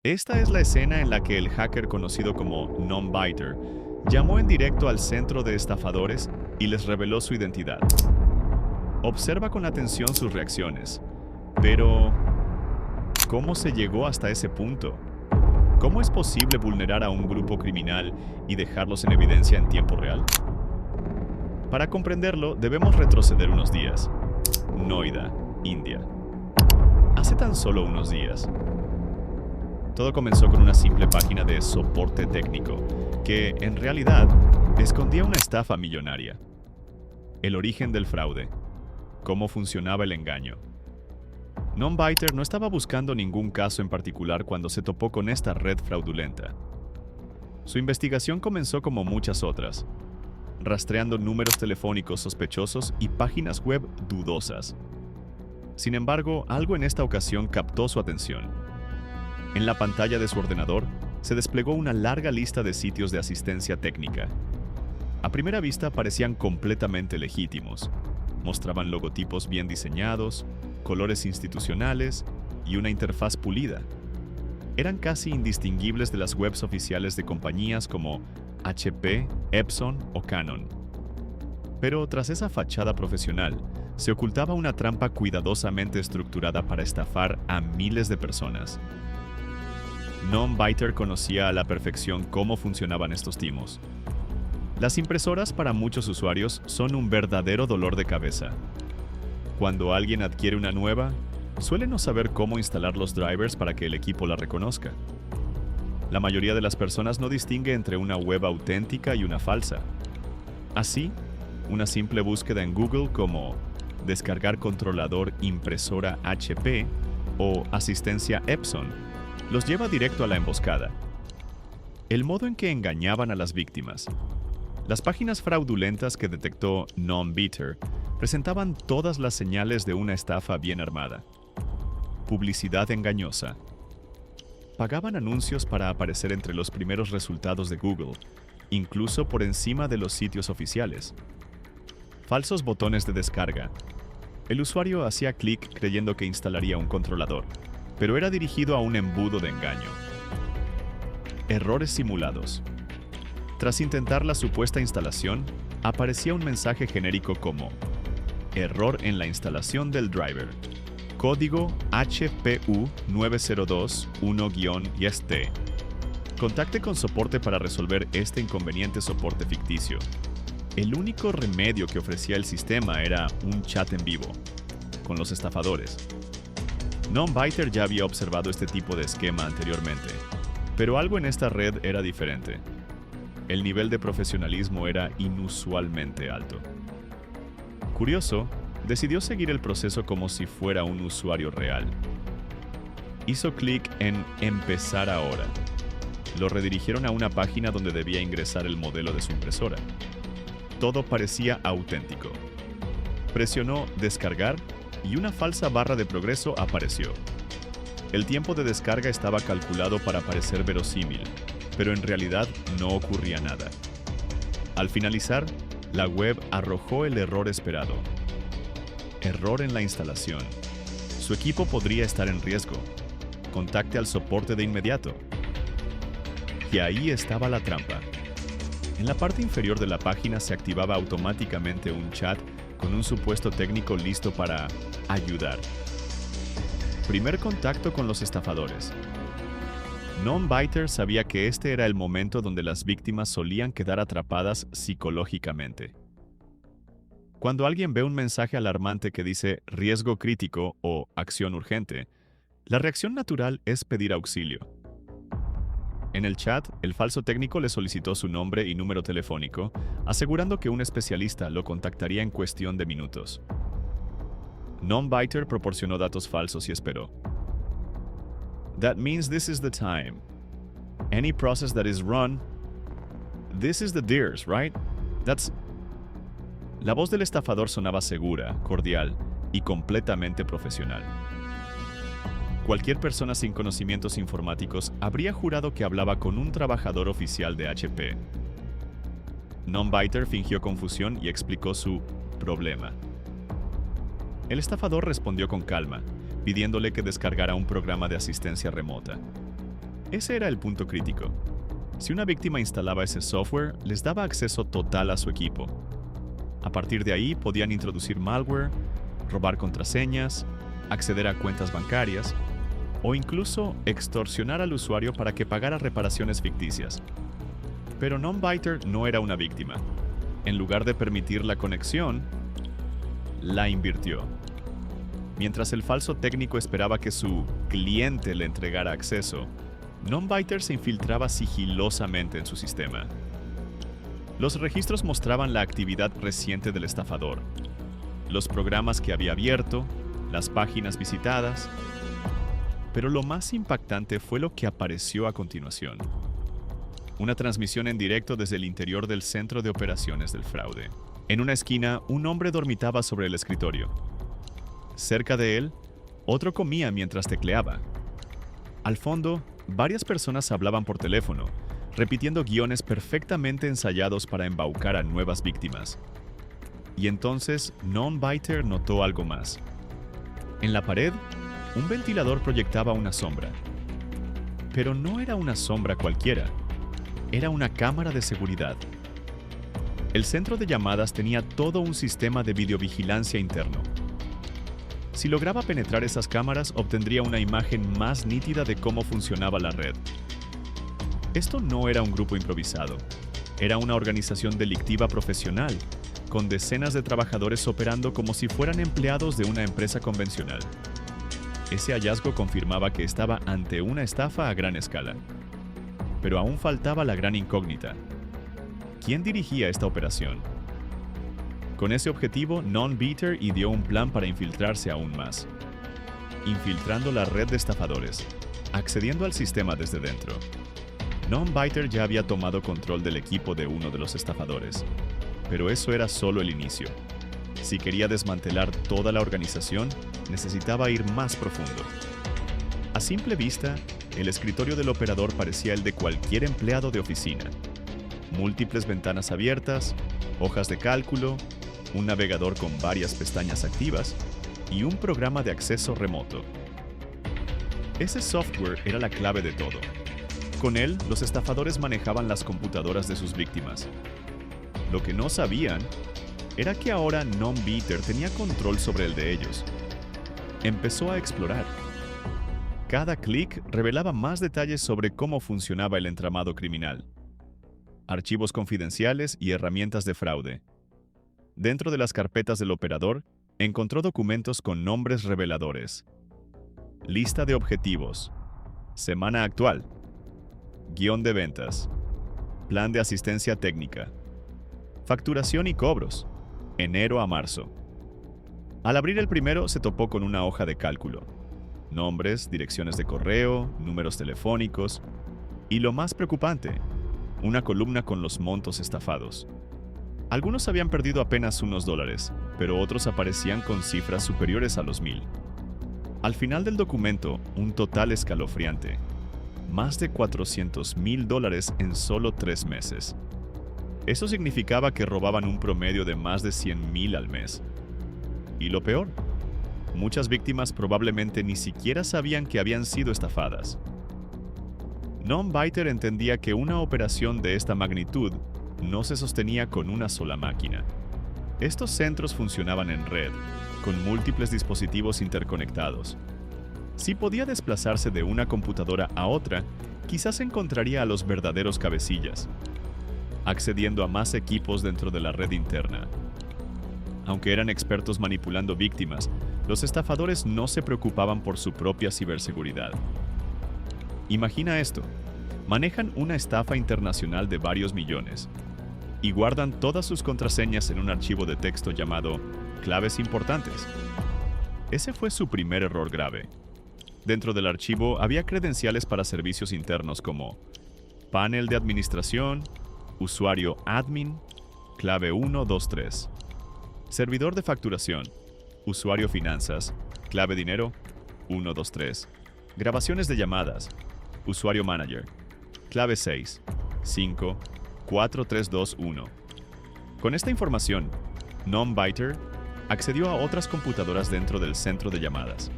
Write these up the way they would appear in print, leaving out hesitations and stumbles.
Esta es la escena en la que el hacker conocido como Nombiter llamó en directo al centro de estafadores y les reveló su identidad. Observa con atención sus reacciones. Pero, ¿cómo se llegó hasta ese punto? ¿Cómo es posible vulnerar a un grupo criminal y dejarlos en evidencia en tiempo real? Para comprenderlo, debemos retroceder unos días. Noida, India. Hace tan solo unos días. Todo comenzó con una simple página de soporte técnico, que, en realidad, escondía una estafa millonaria. El origen del fraude. Cómo funcionaba el engaño. Nombiter no estaba buscando ningún caso en particular cuando se topó con esta red fraudulenta. Su investigación comenzó como muchas otras, rastreando números telefónicos sospechosos y páginas web dudosas. Sin embargo, algo en esta ocasión captó su atención. En la pantalla de su ordenador se desplegó una larga lista de sitios de asistencia técnica. A primera vista parecían completamente legítimos. Mostraban logotipos bien diseñados, colores institucionales y una interfaz pulida. Eran casi indistinguibles de las webs oficiales de compañías como HP, Epson o Canon. Pero tras esa fachada profesional, se ocultaba una trampa cuidadosamente estructurada para estafar a miles de personas. Nombiter conocía a la perfección cómo funcionaban estos timos. Las impresoras para muchos usuarios son un verdadero dolor de cabeza. Cuando alguien adquiere una nueva, suele no saber cómo instalar los drivers para que el equipo la reconozca. La mayoría de las personas no distingue entre una web auténtica y una falsa. Así, una simple búsqueda en Google como descargar controlador impresora HP o asistencia Epson los lleva directo a la emboscada. El modo en que engañaban a las víctimas. Las páginas fraudulentas que detectó Nombiter presentaban todas las señales de una estafa bien armada. Publicidad engañosa. Pagaban anuncios para aparecer entre los primeros resultados de Google, incluso por encima de los sitios oficiales. Falsos botones de descarga. El usuario hacía clic creyendo que instalaría un controlador, pero era dirigido a un embudo de engaño. Errores simulados. Tras intentar la supuesta instalación, aparecía un mensaje genérico como error en la instalación del driver. Código HPU9021-YST. Contacte con soporte para resolver este inconveniente soporte ficticio. El único remedio que ofrecía el sistema era un chat en vivo, con los estafadores. Nombiter ya había observado este tipo de esquema anteriormente, pero algo en esta red era diferente. El nivel de profesionalismo era inusualmente alto. Curioso, decidió seguir el proceso como si fuera un usuario real. Hizo clic en Empezar ahora. Lo redirigieron a una página donde debía ingresar el modelo de su impresora. Todo parecía auténtico. Presionó Descargar y una falsa barra de progreso apareció. El tiempo de descarga estaba calculado para parecer verosímil, pero en realidad no ocurría nada. Al finalizar, la web arrojó el error esperado. Error en la instalación. Su equipo podría estar en riesgo. Contacte al soporte de inmediato. Y ahí estaba la trampa. En la parte inferior de la página se activaba automáticamente un chat con un supuesto técnico listo para ayudar. Primer contacto con los estafadores. Nombiter sabía que este era el momento donde las víctimas solían quedar atrapadas psicológicamente. Cuando alguien ve un mensaje alarmante que dice riesgo crítico o acción urgente, la reacción natural es pedir auxilio. En el chat, el falso técnico le solicitó su nombre y número telefónico, asegurando que un especialista lo contactaría en cuestión de minutos. Nombiter proporcionó datos falsos y esperó. That means this is the time. Any process that is run, this is the dears, right? That's... La voz del estafador sonaba segura, cordial y completamente profesional. Cualquier persona sin conocimientos informáticos habría jurado que hablaba con un trabajador oficial de HP. Nombiter fingió confusión y explicó su problema. El estafador respondió con calma, pidiéndole que descargara un programa de asistencia remota. Ese era el punto crítico. Si una víctima instalaba ese software, les daba acceso total a su equipo. A partir de ahí podían introducir malware, robar contraseñas, acceder a cuentas bancarias o incluso extorsionar al usuario para que pagara reparaciones ficticias. Pero Nombiter no era una víctima. En lugar de permitir la conexión, la invirtió. Mientras el falso técnico esperaba que su cliente le entregara acceso, Nombiter se infiltraba sigilosamente en su sistema. Los registros mostraban la actividad reciente del estafador, los programas que había abierto, las páginas visitadas. Pero lo más impactante fue lo que apareció a continuación. Una transmisión en directo desde el interior del centro de operaciones del fraude. En una esquina, un hombre dormitaba sobre el escritorio. Cerca de él, otro comía mientras tecleaba. Al fondo, varias personas hablaban por teléfono, repitiendo guiones perfectamente ensayados para embaucar a nuevas víctimas. Y entonces, Nombiter notó algo más. En la pared, un ventilador proyectaba una sombra. Pero no era una sombra cualquiera. Era una cámara de seguridad. El centro de llamadas tenía todo un sistema de videovigilancia interno. Si lograba penetrar esas cámaras, obtendría una imagen más nítida de cómo funcionaba la red. Esto no era un grupo improvisado. Era una organización delictiva profesional, con decenas de trabajadores operando como si fueran empleados de una empresa convencional. Ese hallazgo confirmaba que estaba ante una estafa a gran escala. Pero aún faltaba la gran incógnita. ¿Quién dirigía esta operación? Con ese objetivo, Nombiter ideó un plan para infiltrarse aún más. Infiltrando la red de estafadores, accediendo al sistema desde dentro. Nombiter ya había tomado control del equipo de uno de los estafadores. Pero eso era solo el inicio. Si quería desmantelar toda la organización, necesitaba ir más profundo. A simple vista, el escritorio del operador parecía el de cualquier empleado de oficina. Múltiples ventanas abiertas, hojas de cálculo, un navegador con varias pestañas activas y un programa de acceso remoto. Ese software era la clave de todo. Con él, los estafadores manejaban las computadoras de sus víctimas. Lo que no sabían era que ahora Nombiter tenía control sobre el de ellos. Empezó a explorar. Cada clic revelaba más detalles sobre cómo funcionaba el entramado criminal. Archivos confidenciales y herramientas de fraude. Dentro de las carpetas del operador, encontró documentos con nombres reveladores. Lista de objetivos. Semana actual. Guión de ventas. Plan de asistencia técnica. Facturación y cobros. Enero a marzo. Al abrir el primero, se topó con una hoja de cálculo. Nombres, direcciones de correo, números telefónicos y, lo más preocupante, una columna con los montos estafados. Algunos habían perdido apenas unos $, pero otros aparecían con cifras superiores a los 1,000. Al final del documento, un total escalofriante. Más de $400,000 en solo 3 meses. Eso significaba que robaban un promedio de más de 100,000 al mes. Y lo peor, muchas víctimas probablemente ni siquiera sabían que habían sido estafadas. Nombiter entendía que una operación de esta magnitud no se sostenía con una sola máquina. Estos centros funcionaban en red, con múltiples dispositivos interconectados. Si podía desplazarse de una computadora a otra, quizás encontraría a los verdaderos cabecillas, accediendo a más equipos dentro de la red interna. Aunque eran expertos manipulando víctimas, los estafadores no se preocupaban por su propia ciberseguridad. Imagina esto: manejan una estafa internacional de varios millones y guardan todas sus contraseñas en un archivo de texto llamado claves importantes. Ese fue su primer error grave. Dentro del archivo había credenciales para servicios internos como panel de administración, usuario admin, clave 123, servidor de facturación, usuario finanzas, clave dinero 123, grabaciones de llamadas, usuario manager, clave 6, 5, 4, 3, 2, 1. Con esta información, Nombiter accedió a otras computadoras dentro del centro de llamadas.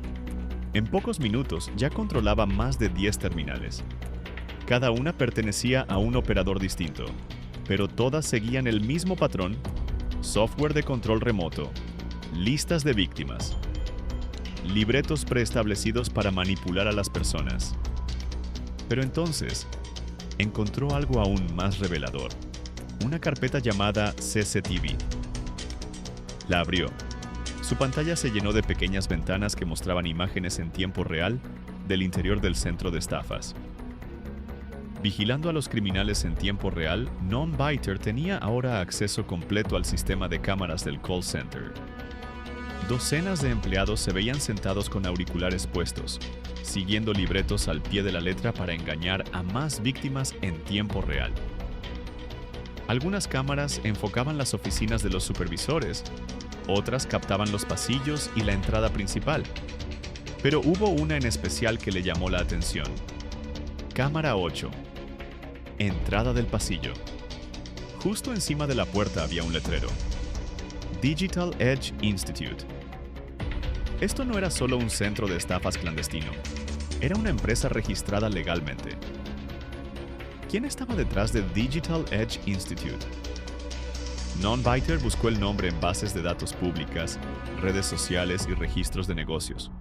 En pocos minutos ya controlaba más de 10 terminales. Cada una pertenecía a un operador distinto, pero todas seguían el mismo patrón: software de control remoto, listas de víctimas, libretos preestablecidos para manipular a las personas. Pero entonces, encontró algo aún más revelador: una carpeta llamada CCTV. La abrió. Su pantalla se llenó de pequeñas ventanas que mostraban imágenes en tiempo real del interior del centro de estafas. Vigilando a los criminales en tiempo real, Nonbiter tenía ahora acceso completo al sistema de cámaras del call center. Docenas de empleados se veían sentados con auriculares puestos, siguiendo libretos al pie de la letra para engañar a más víctimas en tiempo real. Algunas cámaras enfocaban las oficinas de los supervisores, otras captaban los pasillos y la entrada principal. Pero hubo una en especial que le llamó la atención. Cámara 8. Entrada del pasillo. Justo encima de la puerta había un letrero: Digital Edge Institute. Esto no era solo un centro de estafas clandestino, era una empresa registrada legalmente. ¿Quién estaba detrás de Digital Edge Institute? Nonbiter buscó el nombre en bases de datos públicas, redes sociales y registros de negocios.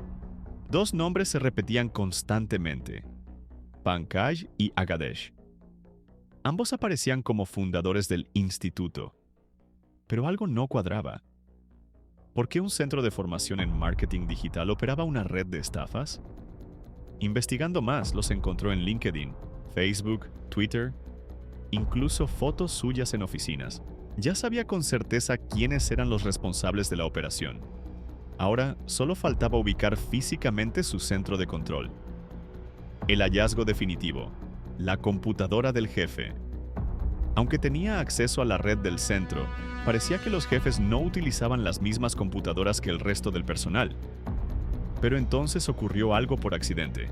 Dos nombres se repetían constantemente: Pankaj y Agadesh. Ambos aparecían como fundadores del instituto. Pero algo no cuadraba. ¿Por qué un centro de formación en marketing digital operaba una red de estafas? Investigando más, los encontró en LinkedIn, Facebook, Twitter, incluso fotos suyas en oficinas. Ya sabía con certeza quiénes eran los responsables de la operación. Ahora solo faltaba ubicar físicamente su centro de control. El hallazgo definitivo: la computadora del jefe. Aunque tenía acceso a la red del centro, parecía que los jefes no utilizaban las mismas computadoras que el resto del personal. Pero entonces ocurrió algo por accidente.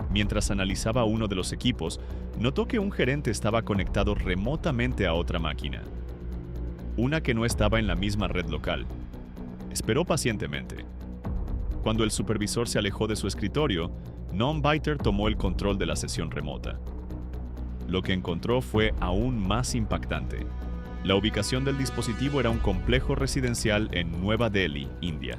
Mientras analizaba uno de los equipos, notó que un gerente estaba conectado remotamente a otra máquina, una que no estaba en la misma red local. Esperó pacientemente. Cuando el supervisor se alejó de su escritorio, Nonbiter tomó el control de la sesión remota. Lo que encontró fue aún más impactante. La ubicación del dispositivo era un complejo residencial en Nueva Delhi, India.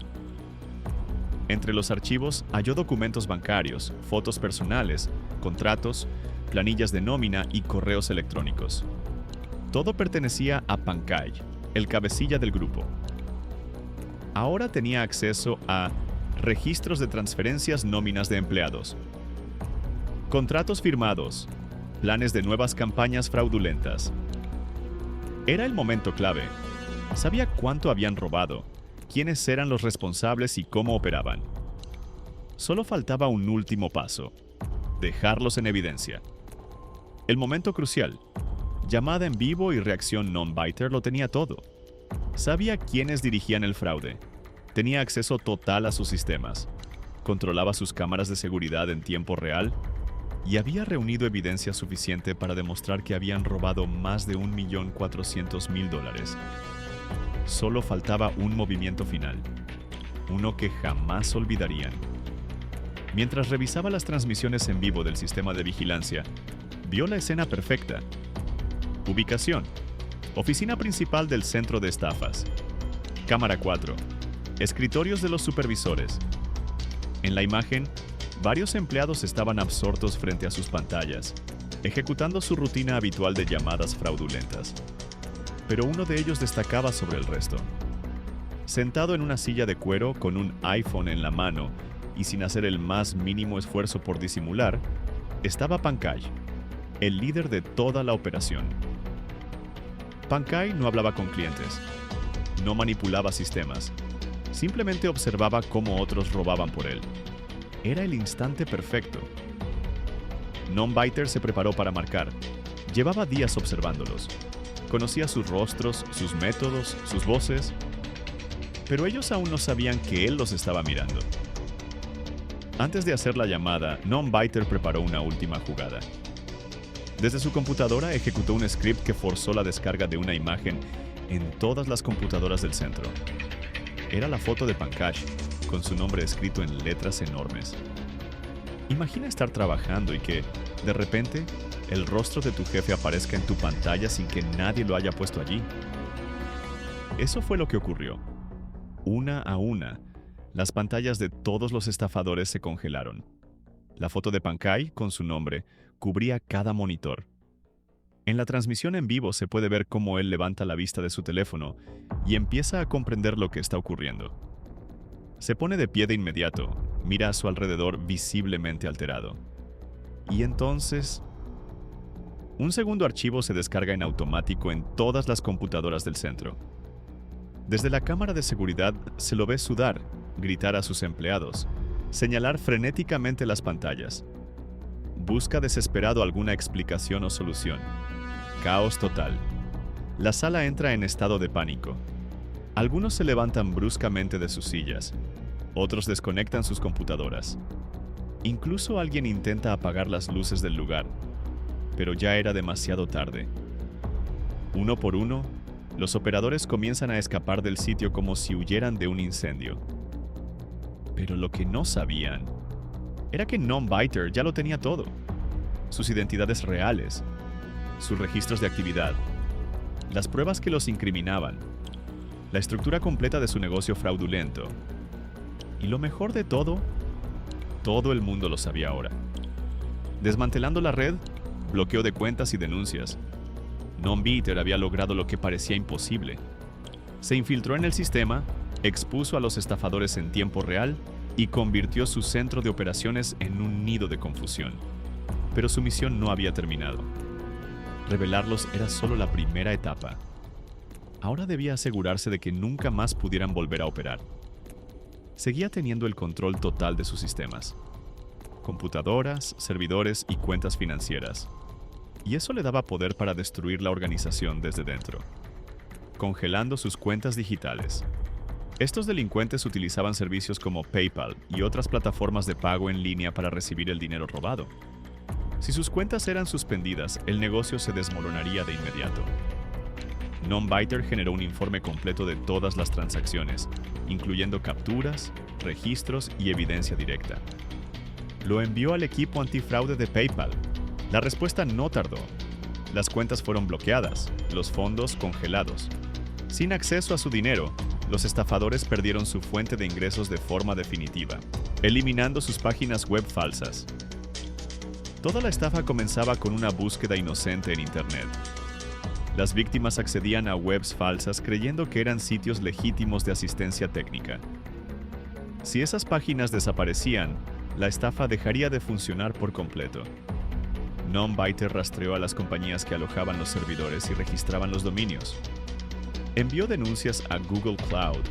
Entre los archivos halló documentos bancarios, fotos personales, contratos, planillas de nómina y correos electrónicos. Todo pertenecía a Pankaj, el cabecilla del grupo. Ahora tenía acceso a registros de transferencias, nóminas de empleados, contratos firmados, planes de nuevas campañas fraudulentas. Era el momento clave. Sabía cuánto habían robado, quiénes eran los responsables y cómo operaban. Solo faltaba un último paso: dejarlos en evidencia. El momento crucial. Llamada en vivo y reacción Nonbiter lo tenía todo. Sabía quiénes dirigían el fraude. Tenía acceso total a sus sistemas. Controlaba sus cámaras de seguridad en tiempo real y había reunido evidencia suficiente para demostrar que habían robado más de $1.400.000. Solo faltaba un movimiento final, uno que jamás olvidarían. Mientras revisaba las transmisiones en vivo del sistema de vigilancia, vio la escena perfecta. Ubicación: oficina principal del centro de estafas. Cámara 4. Escritorios de los supervisores. En la imagen, varios empleados estaban absortos frente a sus pantallas, ejecutando su rutina habitual de llamadas fraudulentas. Pero uno de ellos destacaba sobre el resto. Sentado en una silla de cuero con un iPhone en la mano y sin hacer el más mínimo esfuerzo por disimular, estaba Pankaj, el líder de toda la operación. Pankaj no hablaba con clientes, no manipulaba sistemas, simplemente observaba cómo otros robaban por él. Era el instante perfecto. Nonbiter se preparó para marcar. Llevaba días observándolos. Conocía sus rostros, sus métodos, sus voces, pero ellos aún no sabían que él los estaba mirando. Antes de hacer la llamada, Nonbiter preparó una última jugada. Desde su computadora ejecutó un script que forzó la descarga de una imagen en todas las computadoras del centro. Era la foto de Pankaj, con su nombre escrito en letras enormes. Imagina estar trabajando y que, De repente, el rostro de tu jefe aparezca en tu pantalla sin que nadie lo haya puesto allí. Eso fue lo que ocurrió. Una a una, las pantallas de todos los estafadores se congelaron. La foto de Pankaj, con su nombre, cubría cada monitor. En la transmisión en vivo se puede ver cómo él levanta la vista de su teléfono y empieza a comprender lo que está ocurriendo. Se pone de pie de inmediato, mira a su alrededor visiblemente alterado. Y entonces, un segundo archivo se descarga en automático en todas las computadoras del centro. Desde la cámara de seguridad se lo ve sudar, gritar a sus empleados, señalar frenéticamente las pantallas. Busca desesperado alguna explicación o solución. Caos total. La sala entra en estado de pánico. Algunos se levantan bruscamente de sus sillas. Otros desconectan sus computadoras. Incluso alguien intenta apagar las luces del lugar, pero ya era demasiado tarde. Uno por uno, los operadores comienzan a escapar del sitio como si huyeran de un incendio. Pero lo que no sabían era que Nombiter ya lo tenía todo. Sus identidades reales, sus registros de actividad, las pruebas que los incriminaban, la estructura completa de su negocio fraudulento. Y lo mejor de todo el mundo lo sabía ahora. Desmantelando la red, bloqueo de cuentas y denuncias. Nombiter había logrado lo que parecía imposible. Se infiltró en el sistema, expuso a los estafadores en tiempo real y convirtió su centro de operaciones en un nido de confusión. Pero su misión no había terminado. Revelarlos era solo la primera etapa. Ahora debía asegurarse de que nunca más pudieran volver a operar. Seguía teniendo el control total de sus sistemas. Computadoras, servidores y cuentas financieras. Y eso le daba poder para destruir la organización desde dentro, congelando sus cuentas digitales. Estos delincuentes utilizaban servicios como PayPal y otras plataformas de pago en línea para recibir el dinero robado. Si sus cuentas eran suspendidas, el negocio se desmoronaría de inmediato. Nombiter generó un informe completo de todas las transacciones, incluyendo capturas, registros y evidencia directa. Lo envió al equipo antifraude de PayPal. La respuesta no tardó. Las cuentas fueron bloqueadas, los fondos congelados. Sin acceso a su dinero, los estafadores perdieron su fuente de ingresos de forma definitiva, eliminando sus páginas web falsas. Toda la estafa comenzaba con una búsqueda inocente en Internet. Las víctimas accedían a webs falsas creyendo que eran sitios legítimos de asistencia técnica. Si esas páginas desaparecían, la estafa dejaría de funcionar por completo. Nombiter rastreó a las compañías que alojaban los servidores y registraban los dominios. Envió denuncias a Google Cloud,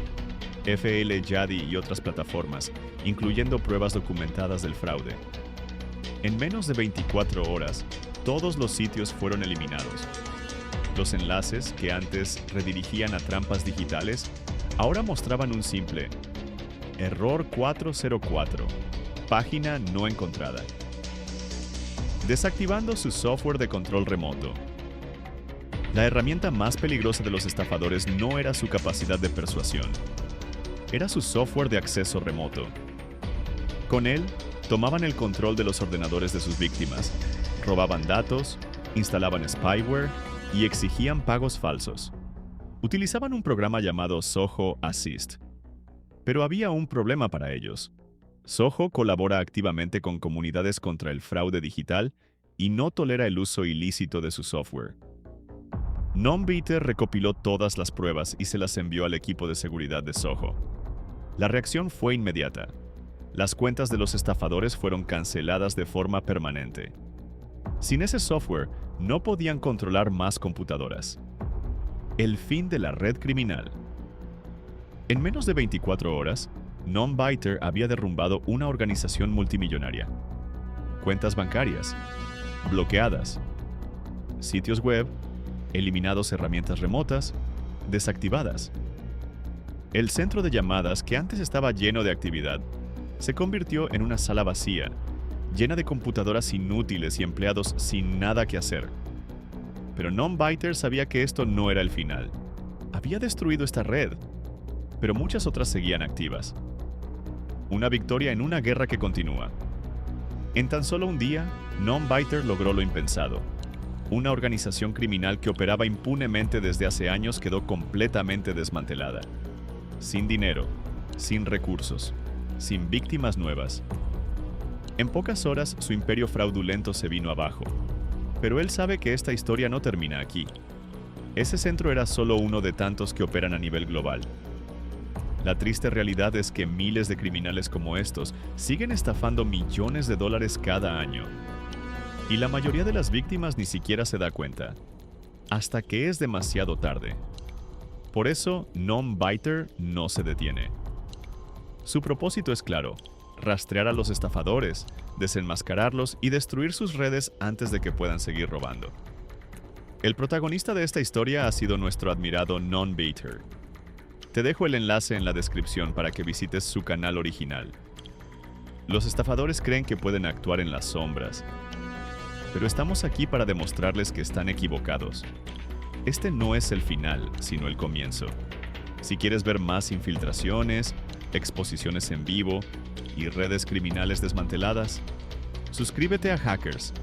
FLYaddy y otras plataformas, incluyendo pruebas documentadas del fraude. En menos de 24 horas, todos los sitios fueron eliminados. Los enlaces, que antes redirigían a trampas digitales, ahora mostraban un simple error 404, página no encontrada. Desactivando su software de control remoto. La herramienta más peligrosa de los estafadores no era su capacidad de persuasión, era su software de acceso remoto. Con él, tomaban el control de los ordenadores de sus víctimas, robaban datos, instalaban spyware y exigían pagos falsos. Utilizaban un programa llamado Soho Assist. Pero había un problema para ellos. Soho colabora activamente con comunidades contra el fraude digital y no tolera el uso ilícito de su software. Nombiter recopiló todas las pruebas y se las envió al equipo de seguridad de Soho. La reacción fue inmediata. Las cuentas de los estafadores fueron canceladas de forma permanente. Sin ese software, no podían controlar más computadoras. El fin de la red criminal. En menos de 24 horas, Nombiter había derrumbado una organización multimillonaria. Cuentas bancarias, bloqueadas, sitios web, eliminados herramientas remotas, desactivadas. El centro de llamadas, que antes estaba lleno de actividad, se convirtió en una sala vacía, llena de computadoras inútiles y empleados sin nada que hacer. Pero Nombiter sabía que esto no era el final. Había destruido esta red, pero muchas otras seguían activas. Una victoria en una guerra que continúa. En tan solo un día, Nombiter logró lo impensado. Una organización criminal que operaba impunemente desde hace años quedó completamente desmantelada. Sin dinero, sin recursos, sin víctimas nuevas. En pocas horas, su imperio fraudulento se vino abajo. Pero él sabe que esta historia no termina aquí. Ese centro era solo uno de tantos que operan a nivel global. La triste realidad es que miles de criminales como estos siguen estafando millones de dólares cada año. Y la mayoría de las víctimas ni siquiera se da cuenta, hasta que es demasiado tarde. Por eso, Nombiter no se detiene. Su propósito es claro: rastrear a los estafadores, desenmascararlos y destruir sus redes antes de que puedan seguir robando. El protagonista de esta historia ha sido nuestro admirado Nombiter. Te dejo el enlace en la descripción para que visites su canal original. Los estafadores creen que pueden actuar en las sombras, pero estamos aquí para demostrarles que están equivocados. Este no es el final, sino el comienzo. Si quieres ver más infiltraciones, exposiciones en vivo y redes criminales desmanteladas, suscríbete a Hackers.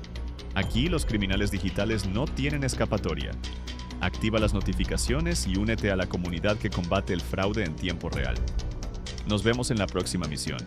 Aquí los criminales digitales no tienen escapatoria. Activa las notificaciones y únete a la comunidad que combate el fraude en tiempo real. Nos vemos en la próxima misión.